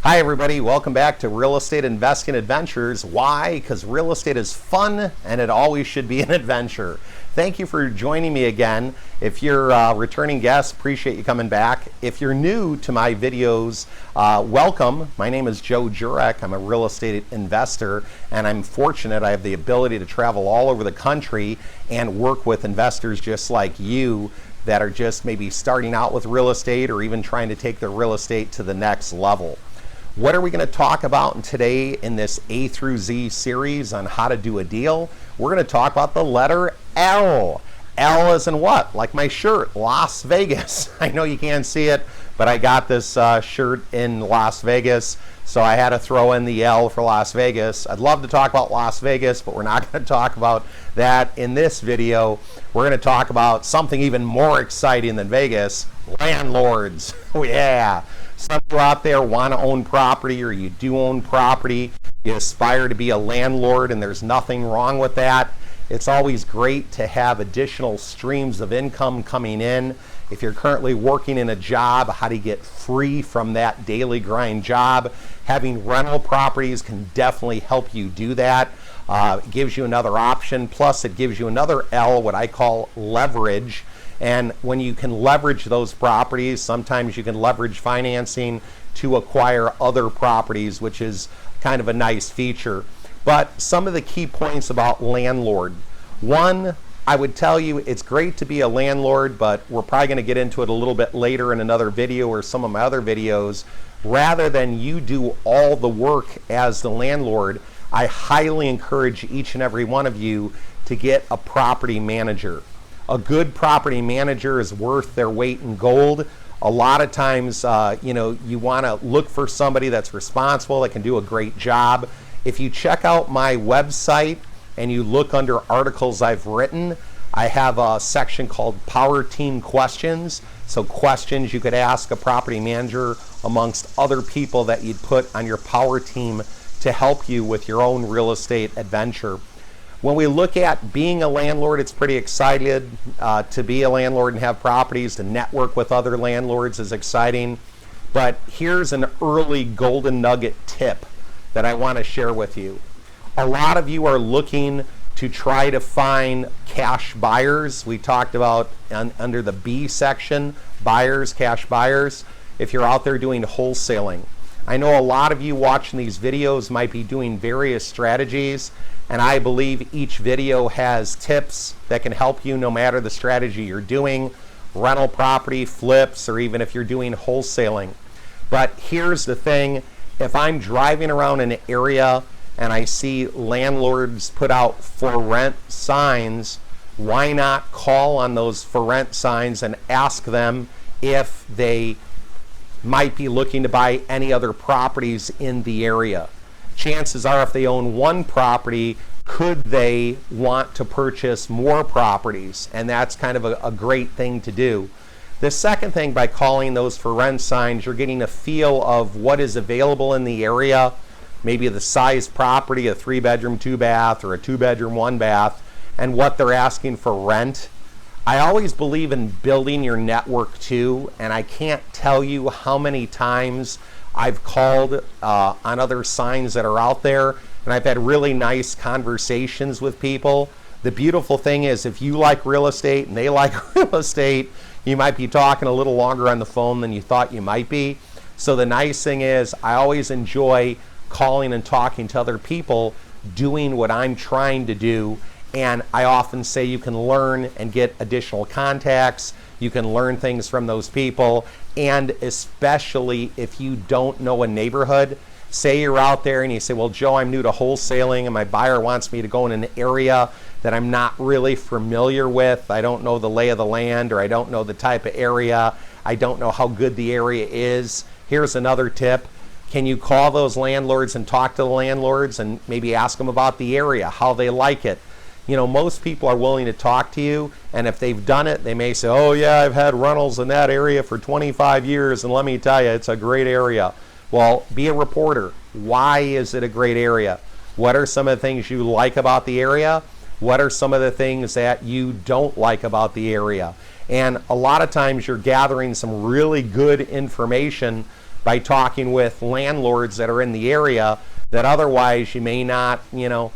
Hi everybody, welcome back to Real Estate Investing Adventures. Why? Because real estate is fun and it always should be an adventure. Thank you for joining me again. If you're a returning guest, appreciate you coming back. If you're new to my videos, welcome. My name is Joe Jurek. I'm a real estate investor and I'm fortunate I have the ability to travel all over the country and work with investors just like you that are just maybe starting out with real estate or even trying to take their real estate to the next level. What are we going to talk about today in this A through Z series on how to do a deal? We're going to talk about the letter L. L as in what? Like my shirt, Las Vegas. I know you can't see it, but I got this shirt in Las Vegas, so I had to throw in the L for Las Vegas. I'd love to talk about Las Vegas, but we're not going to talk about that in this video. We're going to talk about something even more exciting than Vegas, landlords. Oh yeah. Some of you out there want to own property, or you do own property. You aspire to be a landlord, and there's nothing wrong with that. It's always great to have additional streams of income coming in. If you're currently working in a job, how do you get free from that daily grind job? Having rental properties can definitely help you do that. It gives you another option, plus it gives you another L, what I call leverage. And when you can leverage those properties, sometimes you can leverage financing to acquire other properties, which is kind of a nice feature. But some of the key points about landlord. One, I would tell you it's great to be a landlord, but we're probably going to get into it a little bit later in another video or some of my other videos. Rather than you do all the work as the landlord, I highly encourage each and every one of you to get a property manager. A good property manager is worth their weight in gold. A lot of times, you want to look for somebody that's responsible, that can do a great job. If you check out my website and you look under articles I've written, I have a section called Power Team Questions. So questions you could ask a property manager amongst other people that you'd put on your power team to help you with your own real estate adventure. When we look at being a landlord, it's pretty excited to be a landlord and have properties. To network with other landlords is exciting. But here's an early golden nugget tip that I want to share with you. A lot of you are looking to try to find cash buyers. We talked about under the B section, buyers, cash buyers, if you're out there doing wholesaling. I know a lot of you watching these videos might be doing various strategies, and I believe each video has tips that can help you no matter the strategy you're doing, rental property, flips, or even if you're doing wholesaling. But here's the thing, if I'm driving around an area and I see landlords put out for rent signs, why not call on those for rent signs and ask them if they might be looking to buy any other properties in the area? Chances are if they own one property, could they want to purchase more properties? And that's kind of a great thing to do. The second thing, by calling those for rent signs, you're getting a feel of what is available in the area, maybe the size property, a 3-bedroom, 2-bath, or a 2-bedroom, 1-bath, and what they're asking for rent. I always believe in building your network too, and I can't tell you how many times I've called on other signs that are out there, and I've had really nice conversations with people. The beautiful thing is, if you like real estate and they like real estate, you might be talking a little longer on the phone than you thought you might be. So the nice thing is, I always enjoy calling and talking to other people doing what I'm trying to do. And I often say you can learn and get additional contacts. You can learn things from those people. And especially if you don't know a neighborhood, say you're out there and you say, well, Joe, I'm new to wholesaling and my buyer wants me to go in an area that I'm not really familiar with. I don't know the lay of the land, or I don't know the type of area. I don't know how good the area is. Here's another tip. Can you call those landlords and talk to the landlords and maybe ask them about the area, how they like it? You know, most people are willing to talk to you, and if they've done it, they may say, oh yeah, I've had rentals in that area for 25 years, and let me tell you, it's a great area. Well, be a reporter. Why is it a great area? What are some of the things you like about the area? What are some of the things that you don't like about the area? And a lot of times you're gathering some really good information, by talking with landlords that are in the area that otherwise you may not, know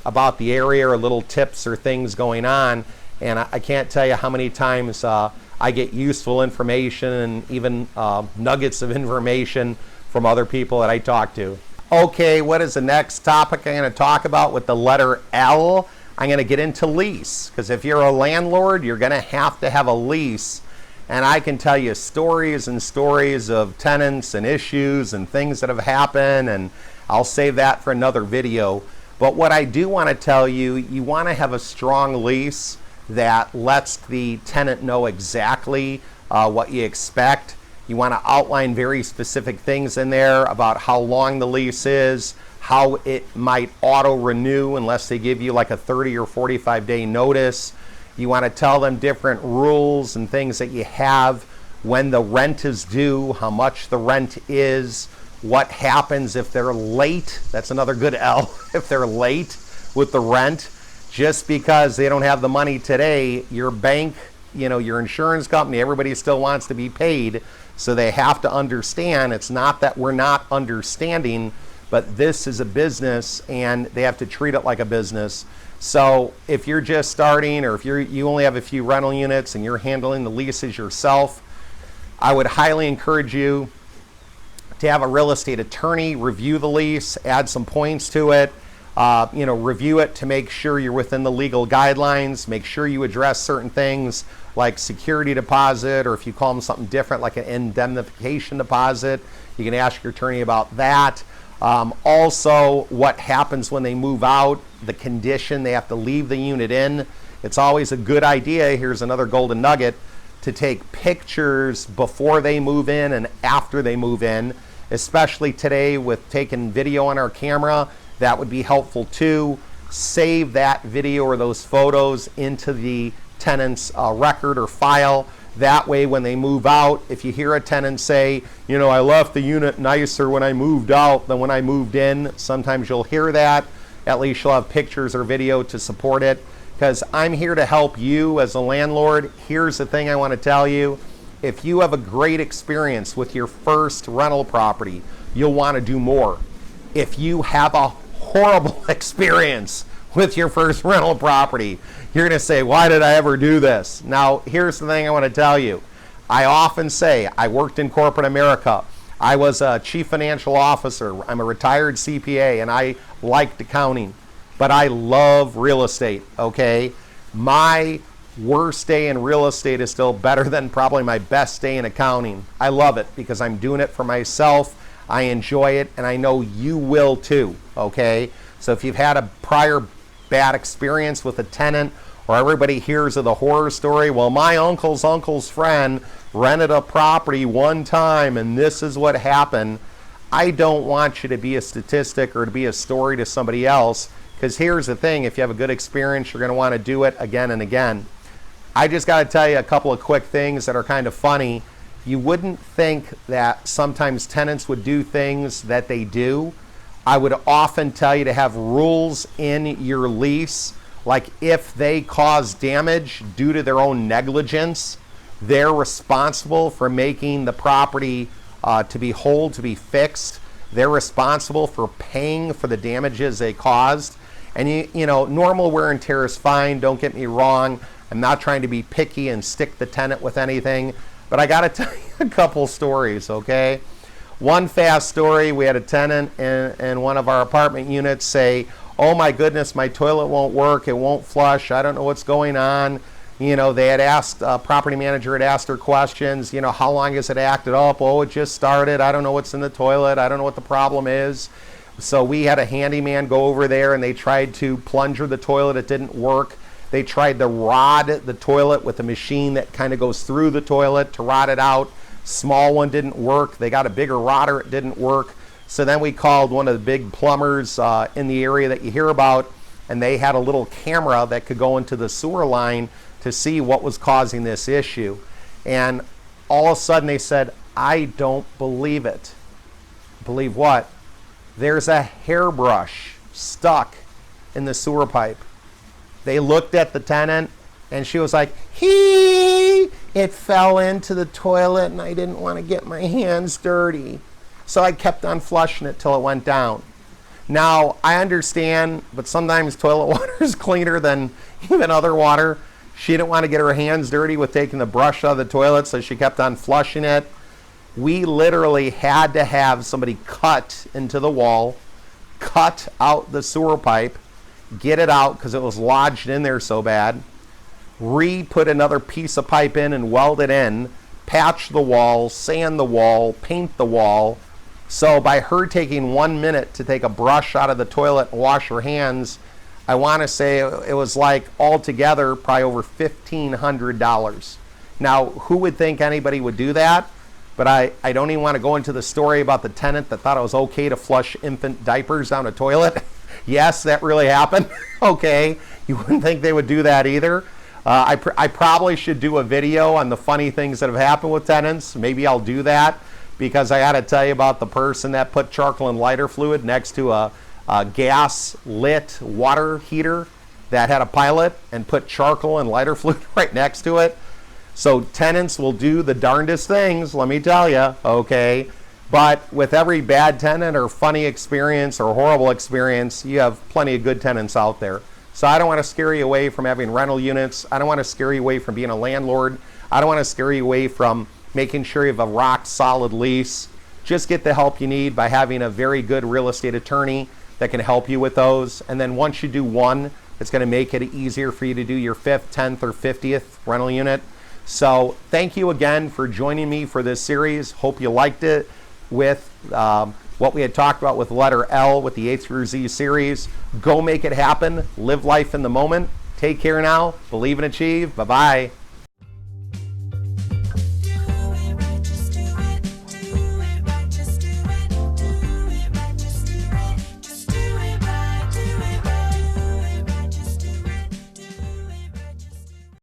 about the area, or little tips or things going on. And I can't tell you how many times I get useful information and even nuggets of information from other people that I talk to. Okay, what is the next topic I'm going to talk about with the letter L? I'm going to get into lease, because if you're a landlord, you're going to have a lease. And I can tell you stories and stories of tenants and issues and things that have happened, and I'll save that for another video. But what I do want to tell you, you want to have a strong lease that lets the tenant know exactly what you expect. You want to outline very specific things in there about how long the lease is, how it might auto-renew unless they give you like a 30 or 45-day notice. You want to tell them different rules and things that you have, when the rent is due, how much the rent is, what happens if they're late. That's another good L. If they're late with the rent, just because they don't have the money today, your bank, your insurance company, everybody still wants to be paid. So they have to understand, it's not that we're not understanding, but this is a business and they have to treat it like a business. So if you're just starting, or if you only have a few rental units and you're handling the leases yourself, I would highly encourage you to have a real estate attorney review the lease, add some points to it, review it to make sure you're within the legal guidelines, make sure you address certain things like security deposit, or if you call them something different like an indemnification deposit, you can ask your attorney about that. Also, what happens when they move out, the condition they have to leave the unit in. It's always a good idea, here's another golden nugget, to take pictures before they move in and after they move in, especially today with taking video on our camera. That would be helpful too. Save that video or those photos into the tenant's record or file. That way when they move out, if you hear a tenant say, I left the unit nicer when I moved out than when I moved in, sometimes you'll hear that. At least you'll have pictures or video to support it, because I'm here to help you as a landlord. Here's the thing I want to tell you. If you have a great experience with your first rental property, you'll want to do more. If you have a horrible experience with your first rental property, you're going to say, why did I ever do this? Now, here's the thing I want to tell you. I often say, I worked in corporate America. I was a chief financial officer. I'm a retired CPA, and I liked accounting. But I love real estate, okay? My worst day in real estate is still better than probably my best day in accounting. I love it because I'm doing it for myself. I enjoy it, and I know you will too, okay? So if you've had a prior bad experience with a tenant, or everybody hears of the horror story, well, my uncle's friend rented a property one time and this is what happened. I don't want you to be a statistic or to be a story to somebody else, because here's the thing, if you have a good experience, you're going to want to do it again and again. I just got to tell you a couple of quick things that are kind of funny. You wouldn't think that sometimes tenants would do things that they do. I would often tell you to have rules in your lease, like if they cause damage due to their own negligence, they're responsible for making the property to be whole, to be fixed. They're responsible for paying for the damages they caused. And normal wear and tear is fine, don't get me wrong. I'm not trying to be picky and stick the tenant with anything, but I got to tell you a couple stories, okay? One fast story, we had a tenant in one of our apartment units say, oh my goodness, my toilet won't work, it won't flush, I don't know what's going on. They had asked, property manager had asked her questions, how long has it acted up? Oh, it just started, I don't know what's in the toilet, I don't know what the problem is. So we had a handyman go over there and they tried to plunger the toilet, it didn't work. They tried to rod the toilet with a machine that kind of goes through the toilet to rod it out. Small one didn't work. They got a bigger rodder, it didn't work. So then we called one of the big plumbers in the area that you hear about, and they had a little camera that could go into the sewer line to see what was causing this issue. And all of a sudden they said, I don't believe it. Believe what? There's a hairbrush stuck in the sewer pipe. They looked at the tenant and she was like, It fell into the toilet and I didn't want to get my hands dirty. So I kept on flushing it till it went down. Now, I understand, but sometimes toilet water is cleaner than even other water. She didn't want to get her hands dirty with taking the brush out of the toilet, so she kept on flushing it. We literally had to have somebody cut into the wall, cut out the sewer pipe, get it out because it was lodged in there so bad, put another piece of pipe in and weld it in, patch the wall, sand the wall, paint the wall. So by her taking 1 minute to take a brush out of the toilet and wash her hands, I want to say it was like altogether probably over $1,500. Now, who would think anybody would do that? But I don't even want to go into the story about the tenant that thought it was okay to flush infant diapers down a toilet. Yes, that really happened. Okay, you wouldn't think they would do that either. I probably should do a video on the funny things that have happened with tenants. Maybe I'll do that, because I got to tell you about the person that put charcoal and lighter fluid next to a gas lit water heater that had a pilot and put charcoal and lighter fluid right next to it. So tenants will do the darndest things, let me tell you, okay? But with every bad tenant or funny experience or horrible experience, you have plenty of good tenants out there. So I don't want to scare you away from having rental units. I don't want to scare you away from being a landlord. I don't want to scare you away from making sure you have a rock solid lease. Just get the help you need by having a very good real estate attorney that can help you with those. And then once you do one, it's going to make it easier for you to do your 5th, 10th, or 50th rental unit. So thank you again for joining me for this series. Hope you liked it with what we had talked about with letter L with the A through Z series. Go make it happen. Live life in the moment. Take care now. Believe and achieve. Bye-bye.